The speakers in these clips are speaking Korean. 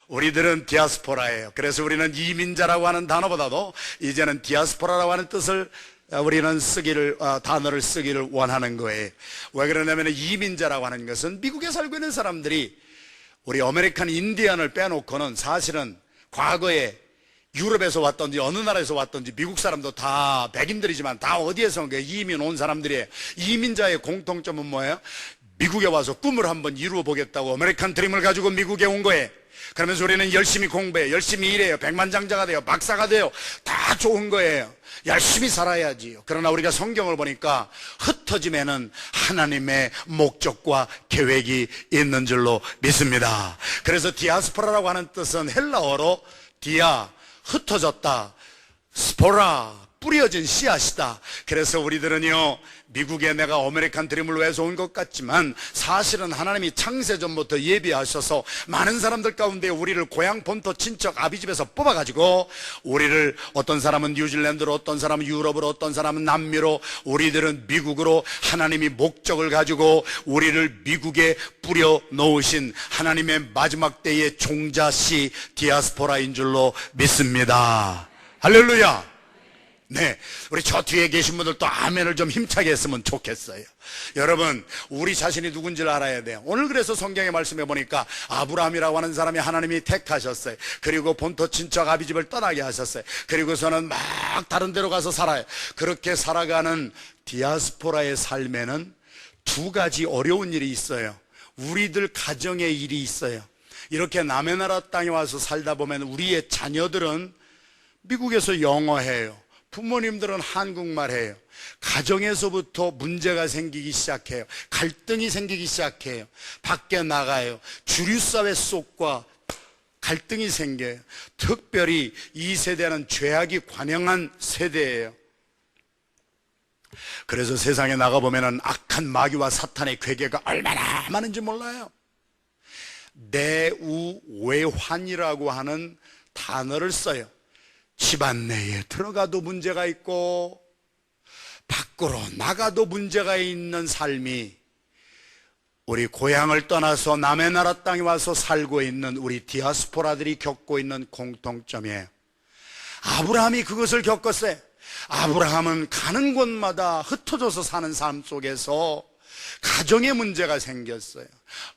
우리들은 디아스포라예요. 그래서 우리는 이민자라고 하는 단어보다도 이제는 디아스포라라고 하는 뜻을 우리는 단어를 쓰기를 원하는 거예요. 왜 그러냐면 이민자라고 하는 것은 미국에 살고 있는 사람들이 우리 아메리칸 인디언을 빼놓고는 사실은 과거에 유럽에서 왔든지 어느 나라에서 왔든지 미국 사람도 다 백인들이지만 다 어디에서 온 거예요? 이민 온 사람들이에요. 이민자의 공통점은 뭐예요? 미국에 와서 꿈을 한번 이루어 보겠다고 아메리칸 드림을 가지고 미국에 온 거예요. 그러면서 우리는 열심히 공부해요. 열심히 일해요. 백만장자가 돼요. 박사가 돼요. 다 좋은 거예요. 열심히 살아야지요. 그러나 우리가 성경을 보니까 흩어짐에는 하나님의 목적과 계획이 있는 줄로 믿습니다. 그래서 디아스포라라고 하는 뜻은 헬라어로 디아, 흩어졌다, 스포라, 뿌려진 씨앗이다. 그래서 우리들은요, 미국에 내가 아메리칸 드림을 위해서 온 것 같지만 사실은 하나님이 창세전부터 예비하셔서 많은 사람들 가운데 우리를 고향 본토 친척 아비집에서 뽑아가지고 우리를 어떤 사람은 뉴질랜드로, 어떤 사람은 유럽으로, 어떤 사람은 남미로, 우리들은 미국으로 하나님이 목적을 가지고 우리를 미국에 뿌려 놓으신 하나님의 마지막 때의 종자씨 디아스포라인 줄로 믿습니다. 할렐루야. 네, 우리 저 뒤에 계신 분들도 아멘을 좀 힘차게 했으면 좋겠어요. 여러분, 우리 자신이 누군지를 알아야 돼요. 오늘 그래서 성경의 말씀에 보니까 아브라함이라고 하는 사람이 하나님이 택하셨어요. 그리고 본토 친척 아비집을 떠나게 하셨어요. 그리고서는 막 다른 데로 가서 살아요. 그렇게 살아가는 디아스포라의 삶에는 두 가지 어려운 일이 있어요. 우리들 가정의 일이 있어요. 이렇게 남의 나라 땅에 와서 살다 보면 우리의 자녀들은 미국에서 영어해요. 부모님들은 한국말 해요. 가정에서부터 문제가 생기기 시작해요. 갈등이 생기기 시작해요. 밖에 나가요. 주류사회 속과 갈등이 생겨요. 특별히 이 세대는 죄악이 관영한 세대예요. 그래서 세상에 나가보면 악한 마귀와 사탄의 괴계가 얼마나 많은지 몰라요. 내우외환이라고 하는 단어를 써요. 집안 내에 들어가도 문제가 있고 밖으로 나가도 문제가 있는 삶이 우리 고향을 떠나서 남의 나라 땅에 와서 살고 있는 우리 디아스포라들이 겪고 있는 공통점이에요. 아브라함이 그것을 겪었어요. 아브라함은 가는 곳마다 흩어져서 사는 삶 속에서 가정에 문제가 생겼어요.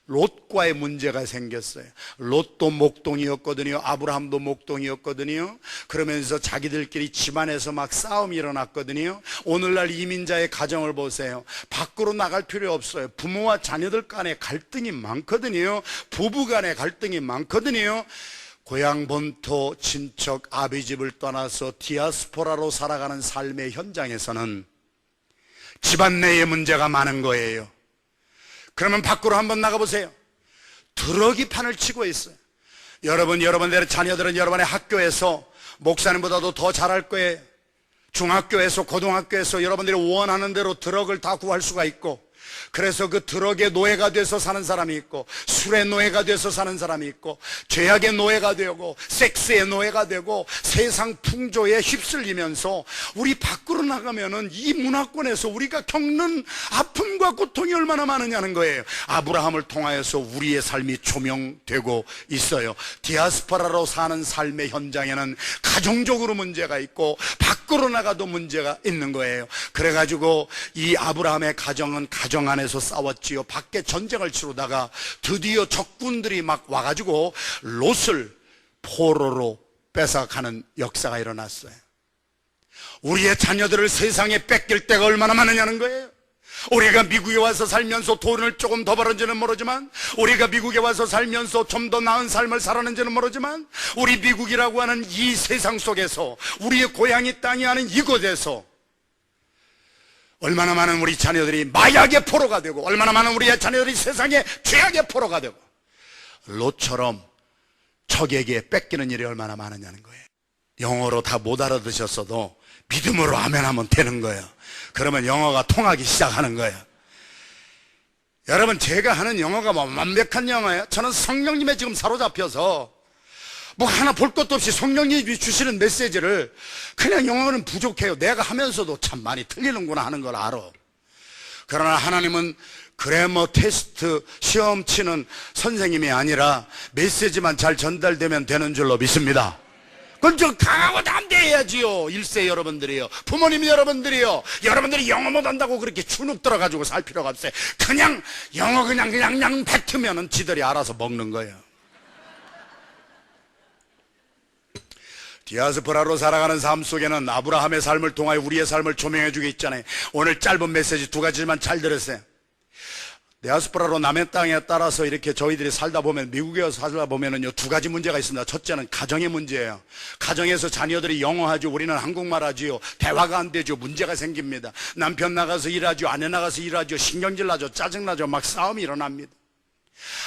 롯과의 문제가 생겼어요. 롯도 목동이었거든요. 아브라함도 목동이었거든요. 그러면서 자기들끼리 집안에서 막 싸움이 일어났거든요. 오늘날 이민자의 가정을 보세요. 밖으로 나갈 필요 없어요. 부모와 자녀들 간에 갈등이 많거든요. 부부 간에 갈등이 많거든요. 고향 본토 친척 아비집을 떠나서 디아스포라로 살아가는 삶의 현장에서는 집안 내에 문제가 많은 거예요. 그러면 밖으로 한번 나가보세요. 드러기 판을 치고 있어요. 여러분들의 자녀들은 여러분의 학교에서 목사님보다도 더 잘할 거예요. 중학교에서 고등학교에서 여러분들이 원하는 대로 드럭을 다 구할 수가 있고, 그래서 그 드럭의 노예가 돼서 사는 사람이 있고, 술의 노예가 돼서 사는 사람이 있고, 죄악의 노예가 되고, 섹스의 노예가 되고, 세상 풍조에 휩쓸리면서 우리 밖으로 나가면은 이 문화권에서 우리가 겪는 아픔과 고통이 얼마나 많으냐는 거예요. 아브라함을 통하여서 우리의 삶이 조명되고 있어요. 디아스포라로 사는 삶의 현장에는 가정적으로 문제가 있고 밖으로 나가도 문제가 있는 거예요. 그래가지고 이 아브라함의 가정은 가정 안에서 싸웠지요. 밖에 전쟁을 치르다가 드디어 적군들이 막 와가지고 롯을 포로로 뺏어가는 역사가 일어났어요. 우리의 자녀들을 세상에 뺏길 때가 얼마나 많으냐는 거예요. 우리가 미국에 와서 살면서 돈을 조금 더 벌었는지는 모르지만, 우리가 미국에 와서 살면서 좀 더 나은 삶을 살았는지는 모르지만, 우리 미국이라고 하는 이 세상 속에서, 우리의 고향이 땅이 아닌 이곳에서 얼마나 많은 우리 자녀들이 마약의 포로가 되고, 얼마나 많은 우리의 자녀들이 세상의 죄악의 포로가 되고, 롯처럼 적에게 뺏기는 일이 얼마나 많으냐는 거예요. 영어로 다 못 알아듣셨어도 믿음으로 아멘하면 되는 거예요. 그러면 영어가 통하기 시작하는 거예요. 여러분, 제가 하는 영어가 뭐 완벽한 영어예요? 저는 성령님에 지금 사로잡혀서 뭐 하나 볼 것도 없이 성령님이 주시는 메시지를, 그냥 영어는 부족해요. 내가 하면서도 참 많이 틀리는구나 하는 걸 알아. 그러나 하나님은 그래머 테스트 시험 치는 선생님이 아니라 메시지만 잘 전달되면 되는 줄로 믿습니다. 그건 좀 강하고 담대해야지요. 일세 여러분들이요, 부모님 여러분들이요, 여러분들이 영어 못한다고 그렇게 주눅 들어가지고 살 필요가 없어요. 그냥 영어 그냥 뱉으면은 지들이 알아서 먹는 거예요. 디아스포라로 살아가는 삶 속에는 아브라함의 삶을 통하여 우리의 삶을 조명해 주고 있잖아요. 오늘 짧은 메시지 두 가지만 잘 들으세요. 디아스포라로 남의 땅에 따라서 이렇게 저희들이 살다 보면, 미국에 살다 보면은요, 두 가지 문제가 있습니다. 첫째는 가정의 문제예요. 가정에서 자녀들이 영어 하죠, 우리는 한국말 하지요. 대화가 안 되죠. 문제가 생깁니다. 남편 나가서 일하죠, 아내 나가서 일하죠. 신경질 나죠, 짜증 나죠. 막 싸움이 일어납니다.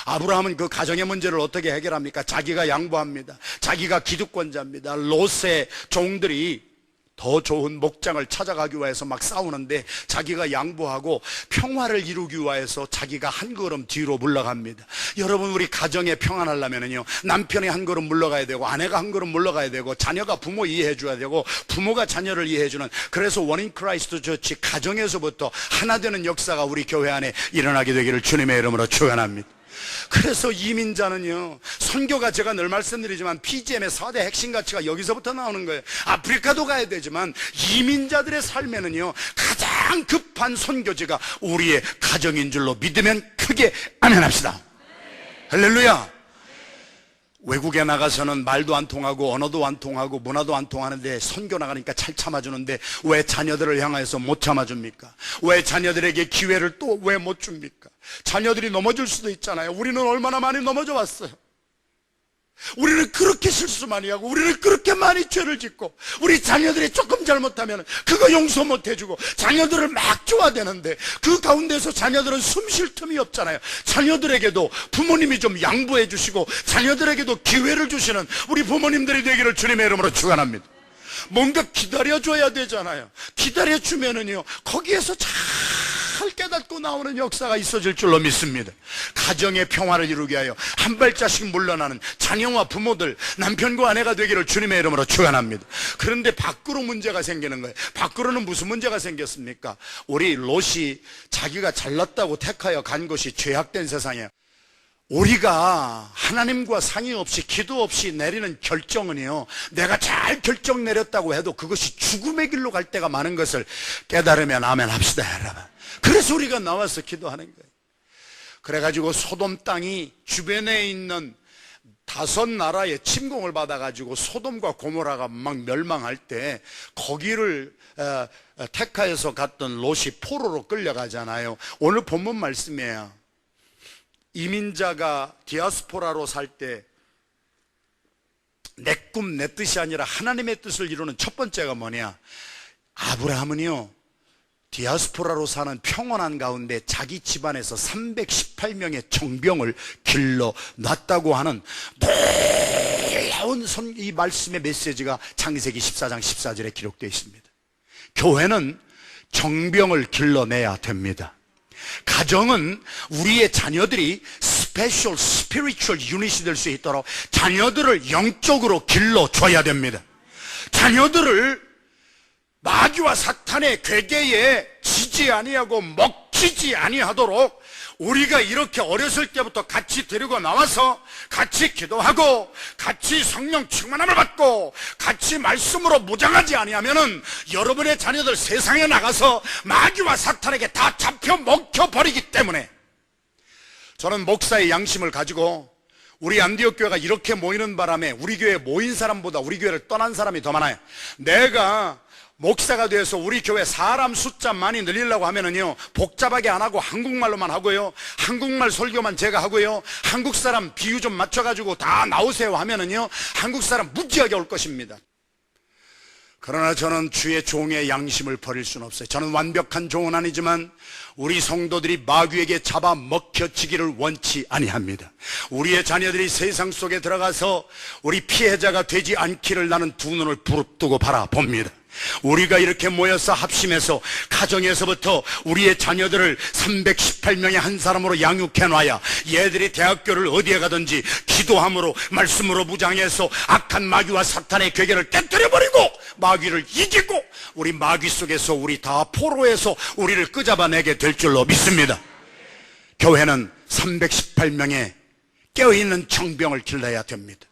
아브라함은 그 가정의 문제를 어떻게 해결합니까? 자기가 양보합니다. 자기가 기득권자입니다. 롯의 종들이 더 좋은 목장을 찾아가기 위해서 막 싸우는데 자기가 양보하고 평화를 이루기 위해서 자기가 한 걸음 뒤로 물러갑니다. 여러분, 우리 가정에 평안하려면요, 남편이 한 걸음 물러가야 되고, 아내가 한 걸음 물러가야 되고, 자녀가 부모 이해해 줘야 되고, 부모가 자녀를 이해해 주는, 그래서 원인 크라이스트 처치 가정에서부터 하나 되는 역사가 우리 교회 안에 일어나게 되기를 주님의 이름으로 축원합니다. 그래서 이민자는요, 선교가 제가 늘 말씀드리지만 PGM의 4대 핵심 가치가 여기서부터 나오는 거예요. 아프리카도 가야 되지만 이민자들의 삶에는요, 가장 급한 선교지가 우리의 가정인 줄로 믿으면 크게 아멘합시다. 할렐루야. 외국에 나가서는 말도 안 통하고 언어도 안 통하고 문화도 안 통하는데 선교 나가니까 잘 참아주는데 왜 자녀들을 향해서 못 참아줍니까? 왜 자녀들에게 기회를 또 왜 못 줍니까? 자녀들이 넘어질 수도 있잖아요. 우리는 얼마나 많이 넘어져 왔어요. 우리는 그렇게 실수 많이 하고, 우리는 그렇게 많이 죄를 짓고, 우리 자녀들이 조금 잘못하면 그거 용서 못 해주고, 자녀들을 막 줘야 되는데 그 가운데서 자녀들은 숨 쉴 틈이 없잖아요. 자녀들에게도 부모님이 좀 양보해 주시고, 자녀들에게도 기회를 주시는 우리 부모님들이 되기를 주님의 이름으로 축원합니다. 뭔가 기다려줘야 되잖아요. 기다려주면은요, 거기에서 잘 깨닫고 나오는 역사가 있어질 줄로 믿습니다. 가정의 평화를 이루게 하여 한 발자씩 물러나는 자녀와 부모들, 남편과 아내가 되기를 주님의 이름으로 축원합니다. 그런데 밖으로 문제가 생기는 거예요. 밖으로는 무슨 문제가 생겼습니까? 우리 롯이 자기가 잘났다고 택하여 간 곳이 죄악된 세상이에요. 우리가 하나님과 상의 없이, 기도 없이 내리는 결정은요, 내가 잘 결정 내렸다고 해도 그것이 죽음의 길로 갈 때가 많은 것을 깨달으면 아멘 합시다, 여러분. 그래서 우리가 나와서 기도하는 거예요. 그래가지고 소돔 땅이 주변에 있는 5나라의 침공을 받아가지고 소돔과 고모라가 막 멸망할 때 거기를 택하여서 갔던 롯이 포로로 끌려가잖아요. 오늘 본문 말씀이에요. 이민자가 디아스포라로 살 때 내 꿈, 내 뜻이 아니라 하나님의 뜻을 이루는 첫 번째가 뭐냐? 아브라함은요, 디아스포라로 사는 평온한 가운데 자기 집안에서 318명의 정병을 길러놨다고 하는 놀라운 이 말씀의 메시지가 창세기 14장 14절에 기록되어 있습니다. 교회는 정병을 길러내야 됩니다. 가정은 우리의 자녀들이 스페셜 스피리추얼 유닛이 될 수 있도록 자녀들을 영적으로 길러줘야 됩니다. 자녀들을 마귀와 사탄의 괴계에 지지 아니하고 먹히지 아니하도록 우리가 이렇게 어렸을 때부터 같이 데리고 나와서 같이 기도하고 같이 성령 충만함을 받고 같이 말씀으로 무장하지 아니하면은 여러분의 자녀들 세상에 나가서 마귀와 사탄에게 다 잡혀 먹혀버리기 때문에, 저는 목사의 양심을 가지고 우리 안디옥 교회가 이렇게 모이는 바람에 우리 교회에 모인 사람보다 우리 교회를 떠난 사람이 더 많아요. 내가 목사가 돼서 우리 교회 사람 숫자 많이 늘리려고 하면은요, 복잡하게 안 하고 한국말로만 하고요, 한국말 설교만 제가 하고요, 한국 사람 비유 좀 맞춰가지고 다 나오세요 하면은요, 한국 사람 무지하게 올 것입니다. 그러나 저는 주의 종의 양심을 버릴 수는 없어요. 저는 완벽한 종은 아니지만 우리 성도들이 마귀에게 잡아 먹혀지기를 원치 아니합니다. 우리의 자녀들이 세상 속에 들어가서 우리 피해자가 되지 않기를 나는 두 눈을 부릅뜨고 바라봅니다. 우리가 이렇게 모여서 합심해서 가정에서부터 우리의 자녀들을 318명의 한 사람으로 양육해놔야 얘들이 대학교를 어디에 가든지 기도함으로 말씀으로 무장해서 악한 마귀와 사탄의 괴계를 깨뜨려버리고 마귀를 이기고 우리 마귀 속에서 우리 다 포로에서 우리를 끄잡아내게 될 줄로 믿습니다. 교회는 318명의 깨어있는 정병을 길러야 됩니다.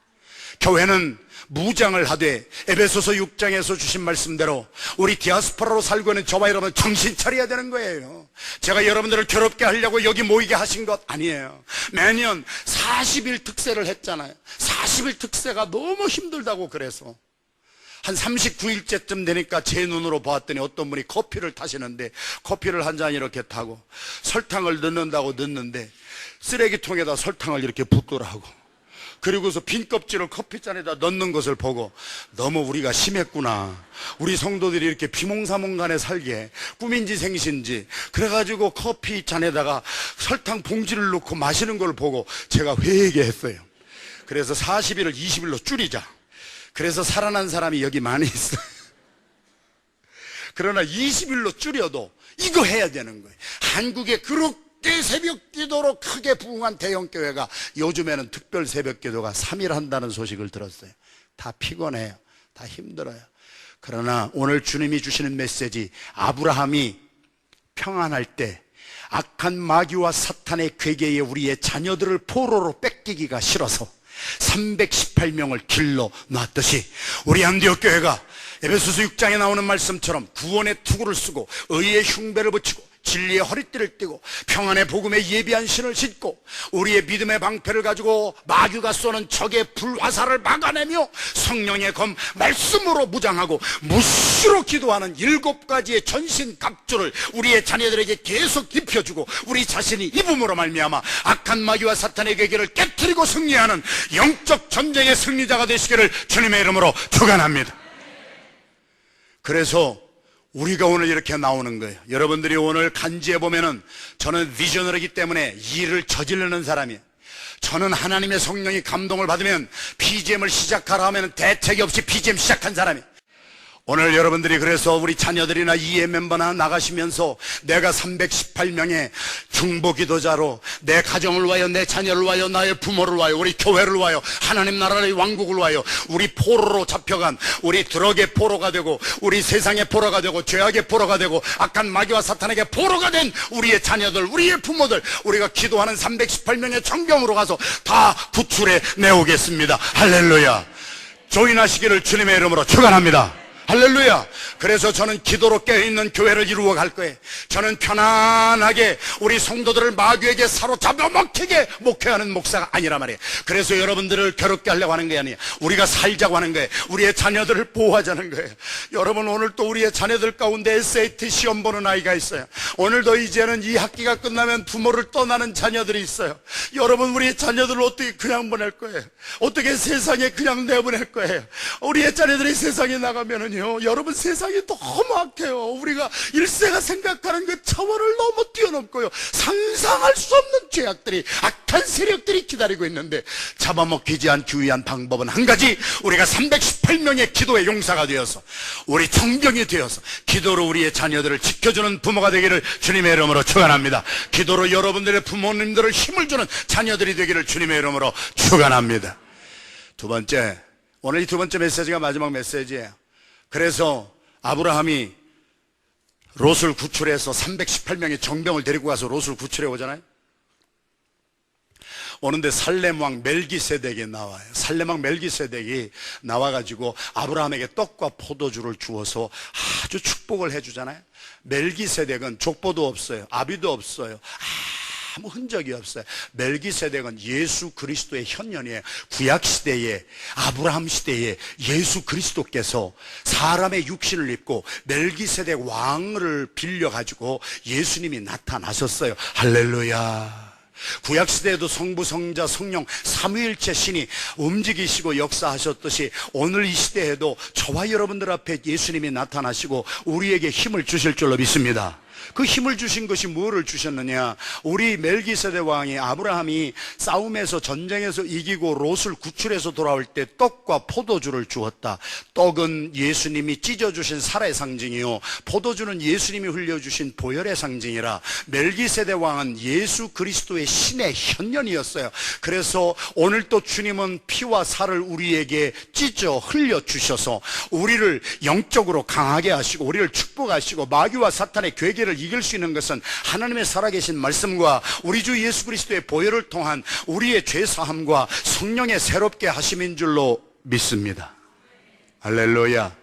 교회는 무장을 하되 에베소서 6장에서 주신 말씀대로 우리 디아스포라로 살고 있는 저와 여러분 정신 차려야 되는 거예요. 제가 여러분들을 괴롭게 하려고 여기 모이게 하신 것 아니에요. 매년 40일 특세를 했잖아요. 40일 특세가 너무 힘들다고 그래서 한 39일째쯤 되니까 제 눈으로 보았더니 어떤 분이 커피를 타시는데 커피를 한 잔 이렇게 타고 설탕을 넣는다고 넣는데 쓰레기통에다 설탕을 이렇게 붓더라고. 그리고서 빈 껍질을 커피잔에다 넣는 것을 보고 너무 우리가 심했구나. 우리 성도들이 이렇게 비몽사몽간에 살게 꿈인지 생신지 그래가지고 커피잔에다가 설탕 봉지를 넣고 마시는 걸 보고 제가 회개했어요. 그래서 40일을 20일로 줄이자. 그래서 살아난 사람이 여기 많이 있어요. 그러나 20일로 줄여도 이거 해야 되는 거예요. 한국에 그렇게 새벽 기도로 크게 부흥한 대형교회가 요즘에는 특별 새벽 기도가 3일 한다는 소식을 들었어요. 다 피곤해요. 다 힘들어요. 그러나 오늘 주님이 주시는 메시지, 아브라함이 평안할 때 악한 마귀와 사탄의 괴계에 우리의 자녀들을 포로로 뺏기기가 싫어서 318명을 길러 놨듯이 우리 안디옥 교회가 에베소서 6장에 나오는 말씀처럼 구원의 투구를 쓰고 의의 흉배를 붙이고 진리의 허리띠를 띠고 평안의 복음에 예비한 신을 신고 우리의 믿음의 방패를 가지고 마귀가 쏘는 적의 불화살을 막아내며 성령의 검 말씀으로 무장하고 무시로 기도하는 7가지의 전신 갑주를 우리의 자녀들에게 계속 입혀주고 우리 자신이 입음으로 말미암아 악한 마귀와 사탄의 계계를 깨트리고 승리하는 영적 전쟁의 승리자가 되시기를 주님의 이름으로 축원합니다. 그래서 우리가 오늘 이렇게 나오는 거예요. 여러분들이 오늘 간지에 보면은 저는 비저너리기 때문에 일을 저지르는 사람이에요. 저는 하나님의 성령이 감동을 받으면 BGM을 시작하라 하면 대책이 없이 BGM 시작한 사람이에요. 오늘 여러분들이 그래서 우리 자녀들이나 이해 멤버나 나가시면서 내가 318명의 중보 기도자로 내 가정을 위하여 내 자녀를 위하여 나의 부모를 위하여 우리 교회를 위하여 하나님 나라의 왕국을 위하여 우리 포로로 잡혀간 우리 드럭의 포로가 되고 우리 세상의 포로가 되고 죄악의 포로가 되고 악한 마귀와 사탄에게 포로가 된 우리의 자녀들 우리의 부모들 우리가 기도하는 318명의 정병으로 가서 다 구출해 내오겠습니다. 할렐루야. 조인하시기를 주님의 이름으로 축원합니다. 할렐루야. 그래서 저는 기도로 깨어있는 교회를 이루어 갈 거예요. 저는 편안하게 우리 성도들을 마귀에게 사로잡아 먹히게 목회하는 목사가 아니란 말이에요. 그래서 여러분들을 괴롭게 하려고 하는 게 아니에요. 우리가 살자고 하는 거예요. 우리의 자녀들을 보호하자는 거예요. 여러분 오늘 또 우리의 자녀들 가운데 SAT 시험 보는 아이가 있어요. 오늘도 이제는 이 학기가 끝나면 부모를 떠나는 자녀들이 있어요. 여러분 우리의 자녀들을 어떻게 그냥 보낼 거예요? 어떻게 세상에 그냥 내보낼 거예요? 우리의 자녀들이 세상에 나가면은 여러분 세상이 너무 악해요. 우리가 일세가 생각하는 그 차원을 너무 뛰어넘고요. 상상할 수 없는 죄악들이 악한 세력들이 기다리고 있는데 잡아먹히지 않기 위한 방법은 한 가지, 우리가 318명의 기도의 용사가 되어서 우리 정병이 되어서 기도로 우리의 자녀들을 지켜주는 부모가 되기를 주님의 이름으로 축원합니다. 기도로 여러분들의 부모님들을 힘을 주는 자녀들이 되기를 주님의 이름으로 축원합니다. 두 번째, 오늘 이 두 번째 메시지가 마지막 메시지예요. 그래서 아브라함이 롯을 구출해서 318명의 정병을 데리고 가서 롯을 구출해 오잖아요. 오는데 살렘 왕 멜기세덱이 나와요. 살렘 왕 멜기세덱이 나와가지고 아브라함에게 떡과 포도주를 주어서 아주 축복을 해주잖아요. 멜기세덱은 족보도 없어요. 아비도 없어요. 아무 흔적이 없어요. 멜기세덱은 예수 그리스도의 현년이에요. 구약시대에 아브라함 시대에 예수 그리스도께서 사람의 육신을 입고 멜기세덱 왕을 빌려가지고 예수님이 나타나셨어요. 할렐루야. 구약시대에도 성부, 성자, 성령 삼위일체 신이 움직이시고 역사하셨듯이 오늘 이 시대에도 저와 여러분들 앞에 예수님이 나타나시고 우리에게 힘을 주실 줄로 믿습니다. 그 힘을 주신 것이 무엇을 주셨느냐? 우리 멜기세덱 왕이 아브라함이 싸움에서 전쟁에서 이기고 롯을 구출해서 돌아올 때 떡과 포도주를 주었다. 떡은 예수님이 찢어주신 살의 상징이요, 포도주는 예수님이 흘려주신 보혈의 상징이라 멜기세덱 왕은 예수 그리스도의 신의 현년이었어요. 그래서 오늘 또 주님은 피와 살을 우리에게 찢어 흘려주셔서 우리를 영적으로 강하게 하시고 우리를 축복하시고 마귀와 사탄의 괴계를 죄를 이길 수 있는 것은 하나님의 살아계신 말씀과 우리 주 예수 그리스도의 보혈을 통한 우리의 죄사함과 성령의 새롭게 하심인 줄로 믿습니다. 할렐루야.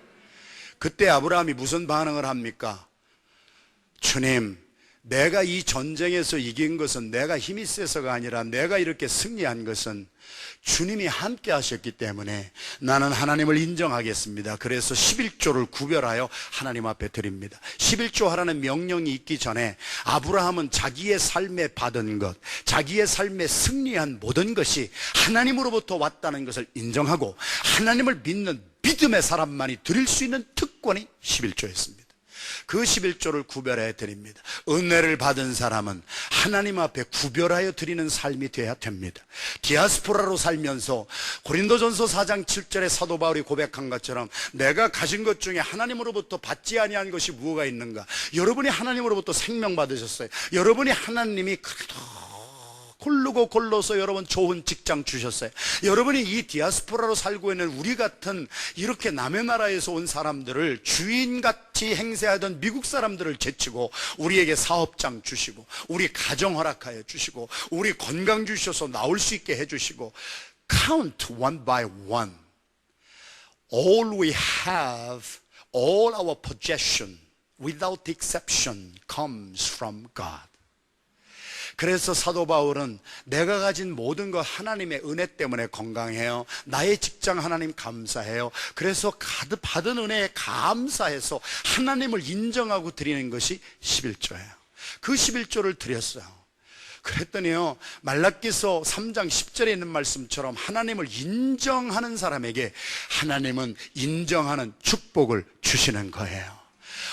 그때 아브라함이 무슨 반응을 합니까? 주님, 내가 이 전쟁에서 이긴 것은 내가 힘이 세서가 아니라 내가 이렇게 승리한 것은 주님이 함께 하셨기 때문에 나는 하나님을 인정하겠습니다. 그래서 11조를 구별하여 하나님 앞에 드립니다. 11조 하라는 명령이 있기 전에 아브라함은 자기의 삶에 받은 것, 자기의 삶에 승리한 모든 것이 하나님으로부터 왔다는 것을 인정하고 하나님을 믿는 믿음의 사람만이 드릴 수 있는 특권이 11조였습니다. 그 11조를 구별해 드립니다. 은혜를 받은 사람은 하나님 앞에 구별하여 드리는 삶이 되어야 됩니다. 디아스포라로 살면서 고린도전서 4장 7절에 사도 바울이 고백한 것처럼 내가 가진 것 중에 하나님으로부터 받지 아니한 것이 무엇가 있는가? 여러분이 하나님으로부터 생명 받으셨어요. 여러분이 하나님이 고르고 골라서 여러분 좋은 직장 주셨어요. 여러분이 이 디아스포라로 살고 있는 우리 같은 이렇게 남의 나라에서 온 사람들을 주인같이 행세하던 미국 사람들을 제치고 우리에게 사업장 주시고 우리 가정 허락하여 주시고 우리 건강 주셔서 나올 수 있게 해주시고 count one by one. All we have, all our possession without exception comes from God. 그래서 사도 바울은 내가 가진 모든 것 하나님의 은혜 때문에 건강해요. 나의 직장 하나님 감사해요. 그래서 가득 받은 은혜에 감사해서 하나님을 인정하고 드리는 것이 11조예요. 그 11조를 드렸어요. 그랬더니요, 말라기서 3장 10절에 있는 말씀처럼 하나님을 인정하는 사람에게 하나님은 인정하는 축복을 주시는 거예요.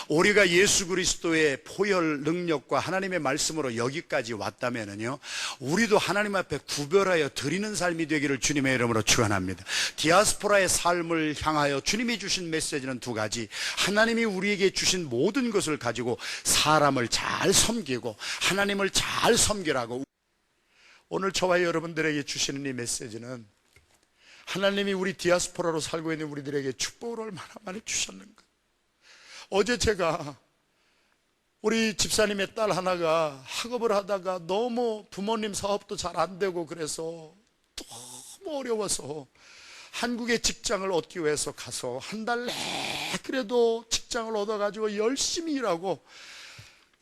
우리가 예수 그리스도의 보혈 능력과 하나님의 말씀으로 여기까지 왔다면은요, 우리도 하나님 앞에 구별하여 드리는 삶이 되기를 주님의 이름으로 축원합니다. 디아스포라의 삶을 향하여 주님이 주신 메시지는 두 가지. 하나님이 우리에게 주신 모든 것을 가지고 사람을 잘 섬기고 하나님을 잘 섬기라고. 오늘 저와 여러분들에게 주시는 이 메시지는 하나님이 우리 디아스포라로 살고 있는 우리들에게 축복을 얼마나 많이 주셨는가. 어제 제가 우리 집사님의 딸 하나가 학업을 하다가 너무 부모님 사업도 잘 안 되고 그래서 너무 어려워서 한국의 직장을 얻기 위해서 가서 한 달 내 그래도 직장을 얻어가지고 열심히 일하고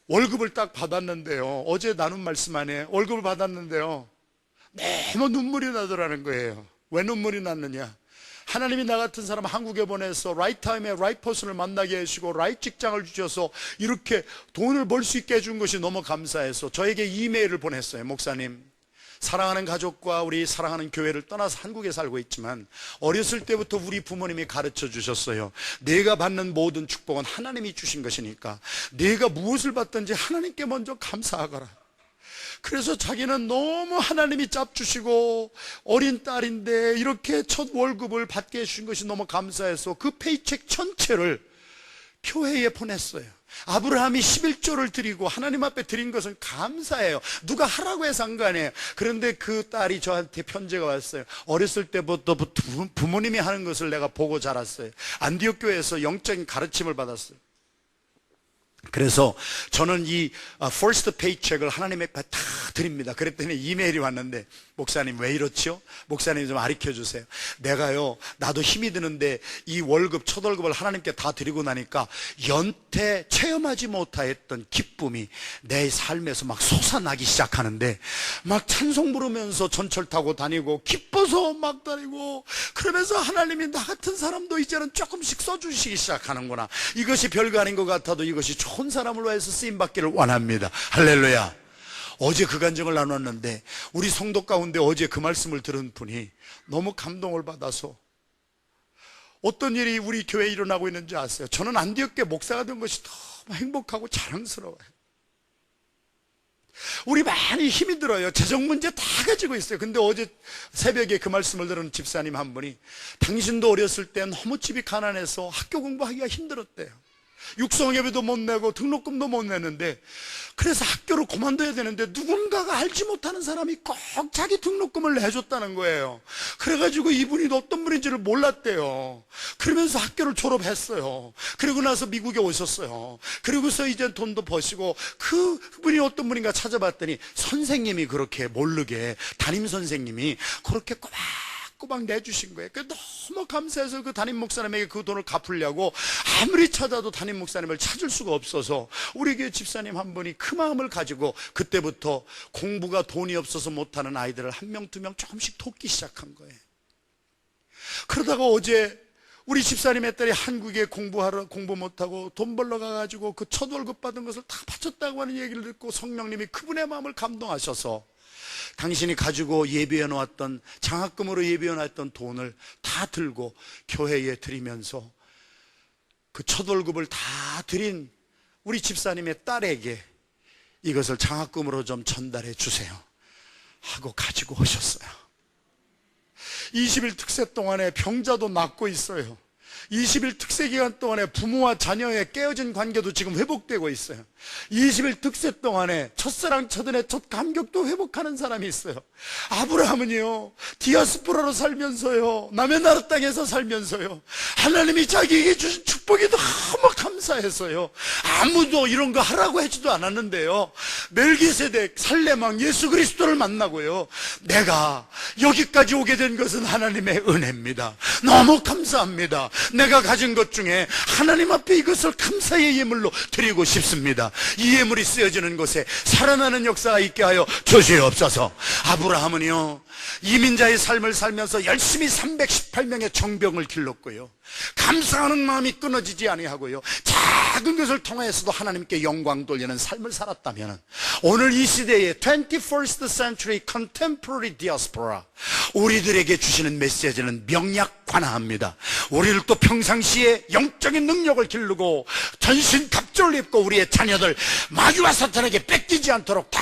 월급을 딱 받았는데요, 어제 나눈 말씀 안에 월급을 받았는데요, 너무 눈물이 나더라는 거예요. 왜 눈물이 났느냐? 하나님이 나 같은 사람 한국에 보내서 라이트 타임에 라이트 퍼슨을 만나게 해주시고 라이트 직장을 주셔서 이렇게 돈을 벌 수 있게 해준 것이 너무 감사해서 저에게 이메일을 보냈어요. 목사님, 사랑하는 가족과 우리 사랑하는 교회를 떠나서 한국에 살고 있지만 어렸을 때부터 우리 부모님이 가르쳐 주셨어요. 내가 받는 모든 축복은 하나님이 주신 것이니까 내가 무엇을 받든지 하나님께 먼저 감사하거라. 그래서 자기는 너무 하나님이 짭주시고 어린 딸인데 이렇게 첫 월급을 받게 해주신 것이 너무 감사해서 그 페이책 전체를 교회에 보냈어요. 아브라함이 11조를 드리고 하나님 앞에 드린 것은 감사해요. 누가 하라고 해서 한 거 아니에요. 그런데 그 딸이 저한테 편지가 왔어요. 어렸을 때부터 부모님이 하는 것을 내가 보고 자랐어요. 안디옥 교회에서 영적인 가르침을 받았어요. 그래서 저는 이 퍼스트 페이첵을 하나님의 앞에 다 드립니다. 그랬더니 이메일이 왔는데, 목사님 왜 이렇지요? 목사님 좀 가르쳐 주세요. 내가요, 나도 힘이 드는데 이 월급, 첫 월급을 하나님께 다 드리고 나니까 연태 체험하지 못했던 기쁨이 내 삶에서 막 솟아나기 시작하는데, 막 찬송 부르면서 전철 타고 다니고 기뻐서 막 다니고, 그러면서 하나님이 나 같은 사람도 이제는 조금씩 써주시기 시작하는구나. 이것이 별거 아닌 것 같아도 이것이 좋은 사람을 위해서 쓰임받기를 원합니다. 할렐루야. 어제 그 간증을 나눴는데 우리 성도 가운데 어제 그 말씀을 들은 분이 너무 감동을 받아서 어떤 일이 우리 교회에 일어나고 있는지 아세요? 저는 안디옥 교회 목사가 된 것이 너무 행복하고 자랑스러워요. 우리 많이 힘이 들어요. 재정 문제 다 가지고 있어요. 근데 어제 새벽에 그 말씀을 들은 집사님 한 분이 당신도 어렸을 때 너무 집이 가난해서 학교 공부하기가 힘들었대요. 육성예배도 못 내고 등록금도 못 내는데, 그래서 학교를 그만둬야 되는데 누군가가 알지 못하는 사람이 꼭 자기 등록금을 내줬다는 거예요. 그래가지고 이분이 어떤 분인지를 몰랐대요. 그러면서 학교를 졸업했어요. 그리고 나서 미국에 오셨어요. 그리고서 이제 돈도 버시고, 그분이 어떤 분인가 찾아봤더니 선생님이 그렇게 모르게, 담임 선생님이 그렇게 꼬박 내주신 거예요. 너무 감사해서 그 담임 목사님에게 그 돈을 갚으려고 아무리 찾아도 담임 목사님을 찾을 수가 없어서 우리 교회 집사님 한 분이 그 마음을 가지고 그때부터 공부가 돈이 없어서 못하는 아이들을 한 명, 두 명 조금씩 돕기 시작한 거예요. 그러다가 어제 우리 집사님의 딸이 한국에 공부 못하고 돈 벌러 가가지고 그 첫 월급 받은 것을 다 바쳤다고 하는 얘기를 듣고 성령님이 그분의 마음을 감동하셔서 당신이 가지고 예비해 놓았던, 장학금으로 예비해 놓았던 돈을 다 들고 교회에 드리면서 그 첫 월급을 다 드린 우리 집사님의 딸에게 이것을 장학금으로 좀 전달해 주세요 하고 가지고 오셨어요. 20일 특세 동안에 병자도 낫고 있어요. 20일 특세 기간 동안에 부모와 자녀의 깨어진 관계도 지금 회복되고 있어요. 20일 특세 동안에 첫사랑 첫은혜 첫 감격도 회복하는 사람이 있어요. 아브라함은요, 디아스포라로 살면서요, 남의 나라 땅에서 살면서요, 하나님이 자기에게 주신 축복이 너무 감사해서요, 아무도 이런 거 하라고 하지도 않았는데요, 멜기세덱 살레망 예수 그리스도를 만나고요, 내가 여기까지 오게 된 것은 하나님의 은혜입니다. 너무 감사합니다. 내가 가진 것 중에 하나님 앞에 이것을 감사의 예물로 드리고 싶습니다. 이 예물이 쓰여지는 곳에 살아나는 역사가 있게 하여 주시옵소서. 아브라함은요, 이민자의 삶을 살면서 열심히 318명의 정병을 길렀고요, 감사하는 마음이 끊어지지 아니하고요, 작은 것을 통해서도 하나님께 영광 돌리는 삶을 살았다면, 오늘 이 시대의 21st century contemporary diaspora, 우리들에게 주시는 메시지는 명약관화합니다. 우리를 또 평상시에 영적인 능력을 기르고 전신갑주를 입고 우리의 자녀들 마귀와 사탄에게 뺏기지 않도록 다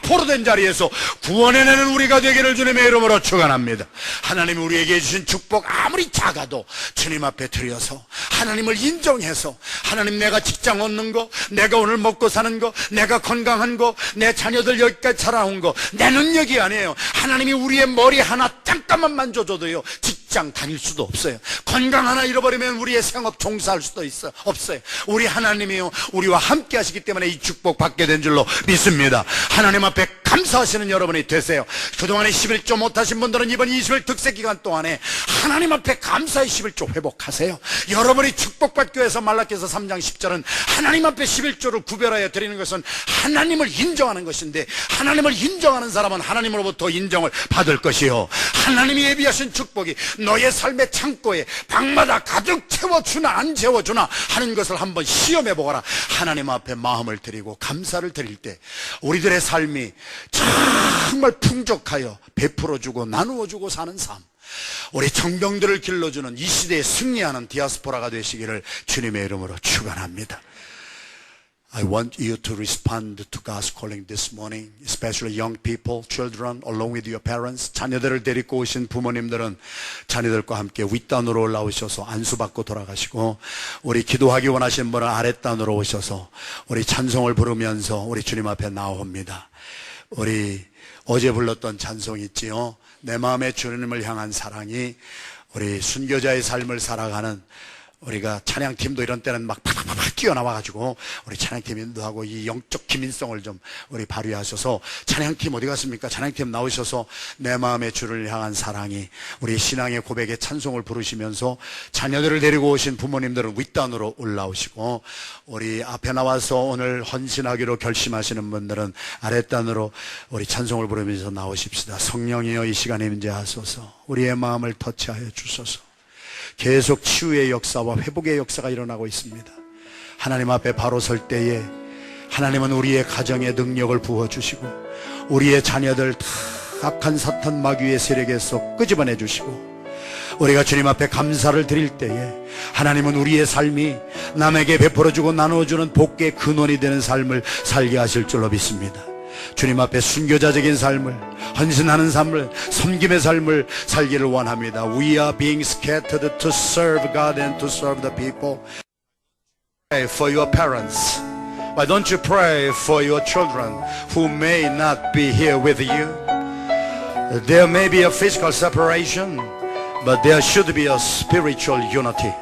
포로된 자리에서 구원해내는 우리가 되기를 주님의 이름으로 축원합니다. 하나님이 우리에게 주신 축복 아무리 작아도 주님 앞에 드려서 하나님을 인정해서, 하나님, 내가 직장 얻는 거, 내가 오늘 먹고 사는 거, 내가 건강한 거, 내 자녀들 여기까지 자라온 거 내 능력이 아니에요. 하나님이 우리의 머리 하나 잠깐만 만져줘도요, 직장 다닐 수도 없어요. 건강 하나 잃어버리면 우리의 생업 종사할 수도 없어요. 우리 하나님이요, 우리와 함께 하시기 때문에 이 축복 받게 된 줄로 믿습니다. 하나님 앞에 감사하시는 여러분이 되세요. 그동안에 11조 못하신 분들은 이번 20일 특세 기간 동안에 하나님 앞에 감사의 11조 회복하세요. 여러분이 축복받기 위해서 말라기서 3장 10절은 하나님 앞에 11조를 구별하여 드리는 것은 하나님을 인정하는 것인데, 하나님을 인정하는 사람은 하나님으로부터 인정을 받을 것이요, 하나님이 예비하신 축복이 너의 삶의 창고에 방마다 가득 채워주나 안 채워주나 하는 것을 한번 시험해 보거라. 하나님 앞에 마음을 드리고 감사를 드릴 때 우리들의 삶이 정말 풍족하여 베풀어주고 나누어주고 사는 삶, 우리 정병들을 길러주는 이 시대에 승리하는 디아스포라가 되시기를 주님의 이름으로 축원합니다. I want you to respond to God's calling this morning, especially young people, children, along with your parents. 자녀들을 데리고 오신 부모님들은 자녀들과 함께 윗단으로 올라오셔서 안수받고 돌아가시고, 우리 기도하기 원하시는 분은 아랫단으로 오셔서 우리 찬송을 부르면서 우리 주님 앞에 나옵니다. 우리 어제 불렀던 찬송 있지요, 내 마음의 주님을 향한 사랑이. 우리 순교자의 삶을 살아가는 우리가 찬양팀도 이런 때는 막 팍팍팍 뛰어나와가지고 우리 찬양팀도 하고 이 영적 기민성을 좀 우리 발휘하셔서, 찬양팀 어디 갔습니까? 찬양팀 나오셔서 내 마음의 주를 향한 사랑이, 우리 신앙의 고백의 찬송을 부르시면서 자녀들을 데리고 오신 부모님들은 윗단으로 올라오시고, 우리 앞에 나와서 오늘 헌신하기로 결심하시는 분들은 아랫단으로 우리 찬송을 부르면서 나오십시다. 성령이여 이 시간에 임재하소서. 우리의 마음을 터치하여 주소서. 계속 치유의 역사와 회복의 역사가 일어나고 있습니다. 하나님 앞에 바로 설 때에 하나님은 우리의 가정에 능력을 부어주시고, 우리의 자녀들 다 악한 사탄 마귀의 세력에서 끄집어내 주시고, 우리가 주님 앞에 감사를 드릴 때에 하나님은 우리의 삶이 남에게 베풀어주고 나누어주는 복의 근원이 되는 삶을 살게 하실 줄로 믿습니다. 주님 앞에 순교자적인 삶을, 헌신하는 삶을, 섬김의 삶을 살기를 원합니다. We are being scattered to serve God and to serve the people. Pray for your parents. Why don't you pray for your children who may not be here with you? There may be a physical separation, but there should be a spiritual unity.